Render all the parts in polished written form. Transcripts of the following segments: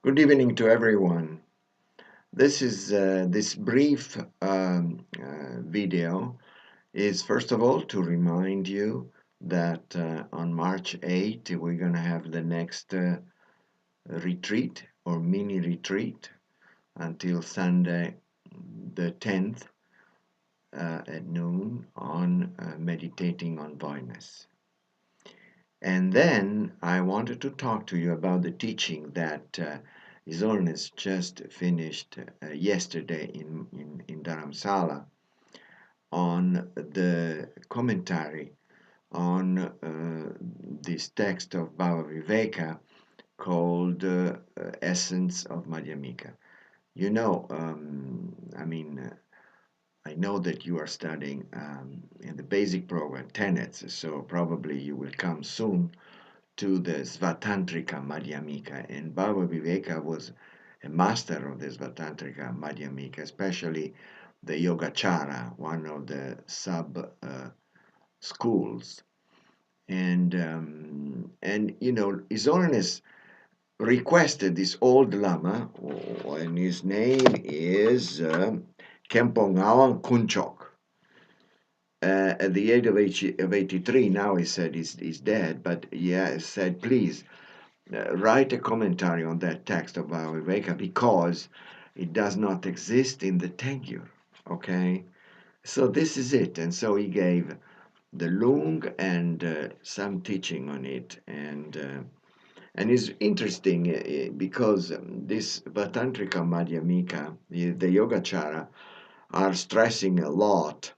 Good evening to everyone. This brief video is first of all to remind you that on March 8th we're going to have the next retreat or mini retreat until Sunday the 10th at noon on meditating on voidness. And then I wanted to talk to you about the teaching that His Holiness just finished yesterday in Dharamsala on the commentary on this text of Bhava Viveka called Essence of Madhyamika. You know, I know that you are studying in the basic program tenets, so probably you will come soon to the Svatantrika Madhyamika, and Bhava Viveka was a master of the Svatantrika Madhyamika, especially the Yogacara, one of the sub schools. And you know, His Holiness requested this old Lama, and his name is Kempong Ngawang Kunchok. At the age of 83, now he said he's dead, but yeah, he said, please write a commentary on that text of Viveka because it does not exist in the Tengyur. Okay, so this is it, and so he gave the Lung and some teaching on it, and it's interesting because this Vatantrika Madhyamika, the Yogacara, are stressing a lot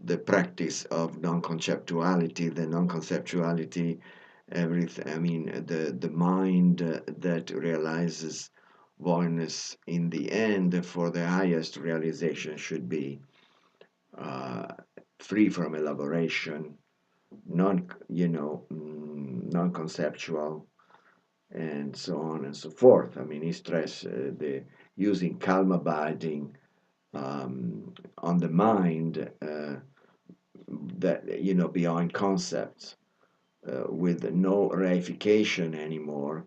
the practice of non-conceptuality, the non-conceptuality everything. I mean, the mind that realizes oneness in the end for the highest realization should be uh, free from elaboration, non-conceptual, and so on and so forth. I mean, he stressed the using calm abiding on the mind that beyond concepts with no reification anymore,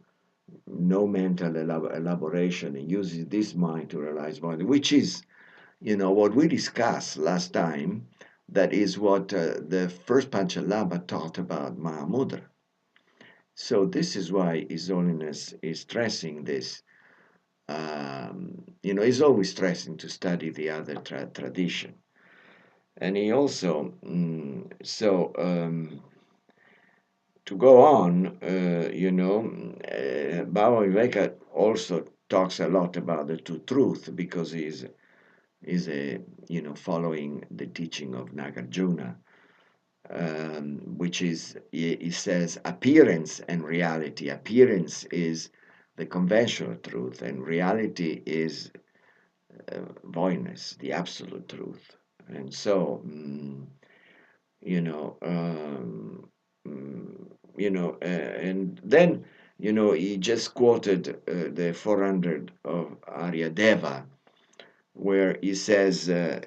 no mental elaboration, and uses this mind to realize body, which is, what we discussed last time. That is what the first Panchalaba taught about Mahamudra. So this is why His Holiness is stressing this. He's always stressing to study the other tradition. And he also, to go on, Bhava Viveka also talks a lot about the two truth because he's following the teaching of Nagarjuna, which is he says appearance and reality. Appearance is the conventional truth, and reality is voidness, the absolute truth. And so, you know, um, and then, he just quoted the 400 of Aryadeva, where he says, to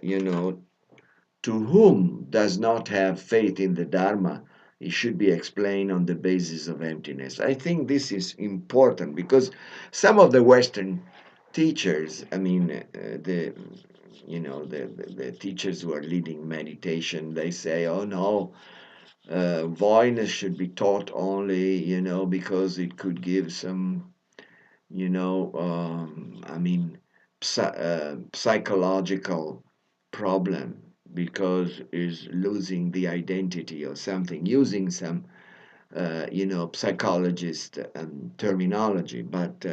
whom does not have faith in the Dharma, it should be explained on the basis of emptiness. I think this is important because some of the Western teachers, I mean, the teachers who are leading meditation, they say, oh no, voidness should be taught only, because it could give some, psychological problem because is losing the identity or something, using some, psychologist terminology. But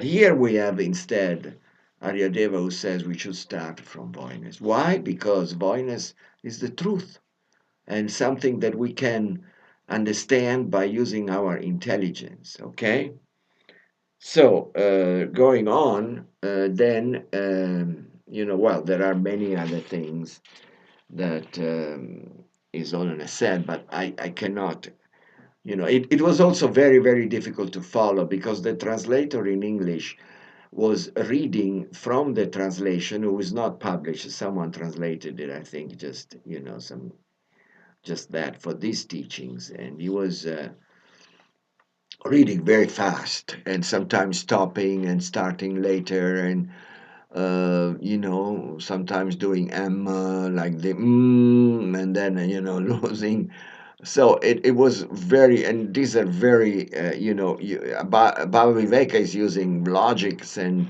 here we have instead Aryadeva who says we should start from voidness. Why? Because voidness is the truth and something that we can understand by using our intelligence. Okay? So, going on, then, well, there are many other things that is Olena said, but I cannot, it was also very, very difficult to follow because the translator in English was reading from the translation, who was not published. Someone translated it, I think, just, just that for these teachings. And he was reading very fast and sometimes stopping and starting later and sometimes doing like the and then losing. So it was very, and these are very, Bhava Viveka is using logics and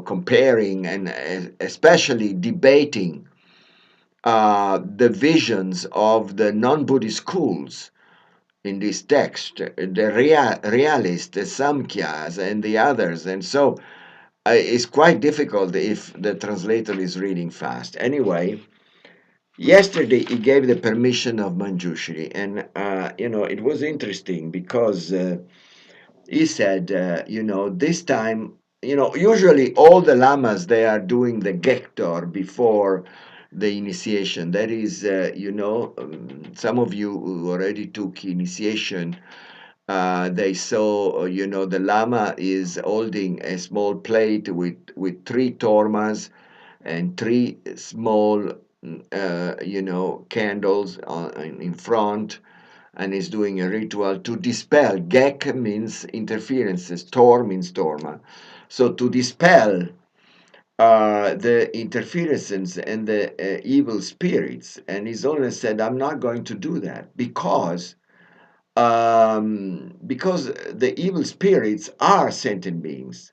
comparing and especially debating the visions of the non-Buddhist schools in this text, the realist, the Samkhyas, and the others. And so it's quite difficult if the translator is reading fast. Anyway, yesterday he gave the permission of Manjushri, and it was interesting because he said, this time, usually all the lamas they are doing the gektor before the initiation. That is, some of you who already took initiation, they saw, the lama is holding a small plate with three tormas and three small, candles in front, and is doing a ritual to dispel. Gek means interferences, tor means torma. So to dispel the interferences and the evil spirits. And his Holiness said, I'm not going to do that because the evil spirits are sentient beings.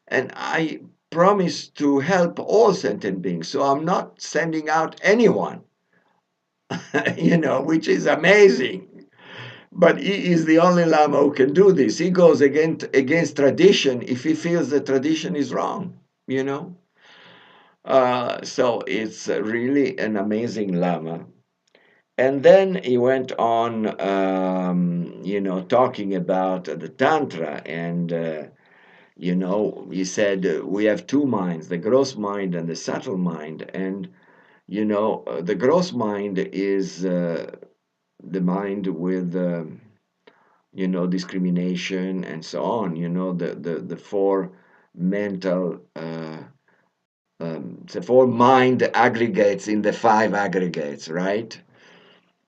And I promise to help all sentient beings. So I'm not sending out anyone, which is amazing. But he is the only Lama who can do this. He goes against tradition if he feels the tradition is wrong, you know. So it's really an amazing Lama. And then he went on, talking about the Tantra. And, he said, we have two minds, the gross mind and the subtle mind. And, the gross mind is the mind with discrimination and so on, the four mental, the four mind aggregates in the five aggregates, right?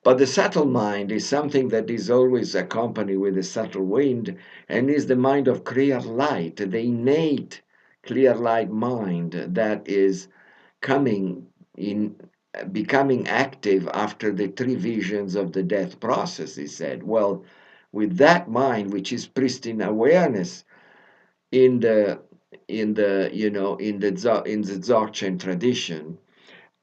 But the subtle mind is something that is always accompanied with a subtle wind and is the mind of clear light, the innate clear light mind that is coming in, becoming active after the three visions of the death process, he said. Well, with that mind, which is pristine awareness in the Dzogchen tradition,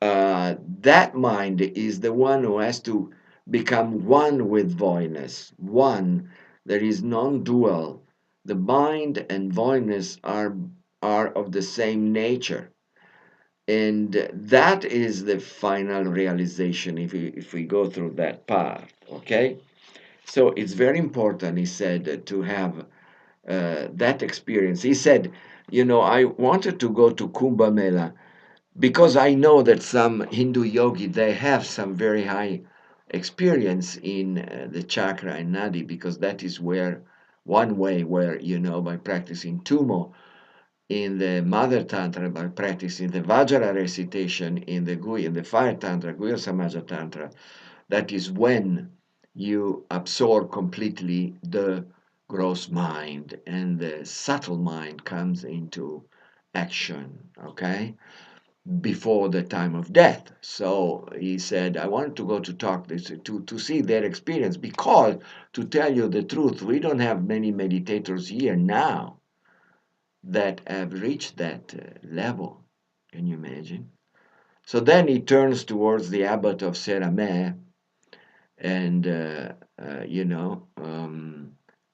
that mind is the one who has to become one with voidness, one that is non-dual. The mind and voidness are of the same nature. And that is the final realization if we go through that path, okay? So it's very important, he said, to have that experience. He said, I wanted to go to Kumbh Mela because I know that some Hindu yogi, they have some very high experience in the chakra and nadi, because that is where one way where, by practicing Tumo, in the Mother Tantra, by practicing the Vajra recitation in the Fire Tantra, Guya Samaja Tantra, that is when you absorb completely the gross mind and the subtle mind comes into action, okay, before the time of death. So he said, I wanted to go to talk this to see their experience, because to tell you the truth, we don't have many meditators here now that have reached that level. Can you imagine? So then he turns towards the abbot of Serame, and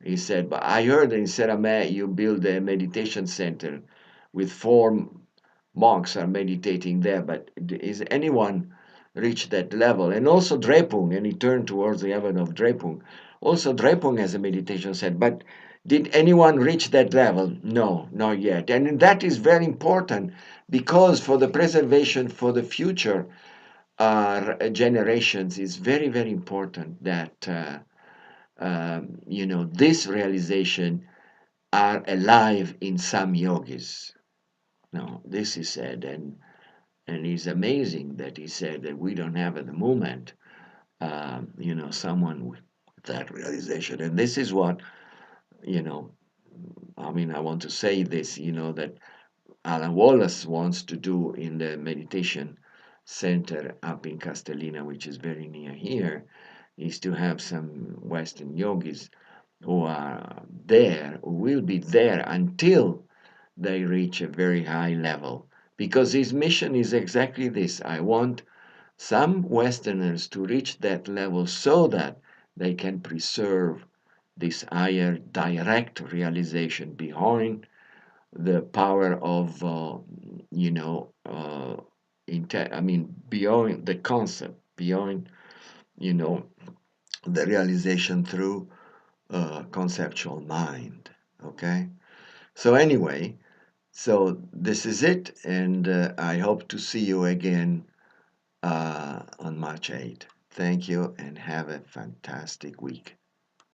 he said, "But I heard in Serame you build a meditation center with four monks are meditating there. But is anyone reached that level? And also Drepung." And he turned towards the abbot of Drepung. Also, Drepung has a meditation center, but did anyone reach that level? No, not yet. And that is very important, because for the preservation for the future generations is very, very important that this realization are alive in some yogis. No, this is said, and it's amazing that he said that we don't have at the moment, someone with that realization. And this is what you know, I mean, I want to say this, that Alan Wallace wants to do in the meditation center up in Castellina, which is very near here, is to have some Western yogis who are there, who will be there until they reach a very high level. Because his mission is exactly this: I want some Westerners to reach that level so that they can preserve this higher direct realization behind the power of, I mean, beyond the concept, beyond, you know, the realization through conceptual mind. Okay? So, anyway, so this is it, and I hope to see you again on March 8th. Thank you, and have a fantastic week.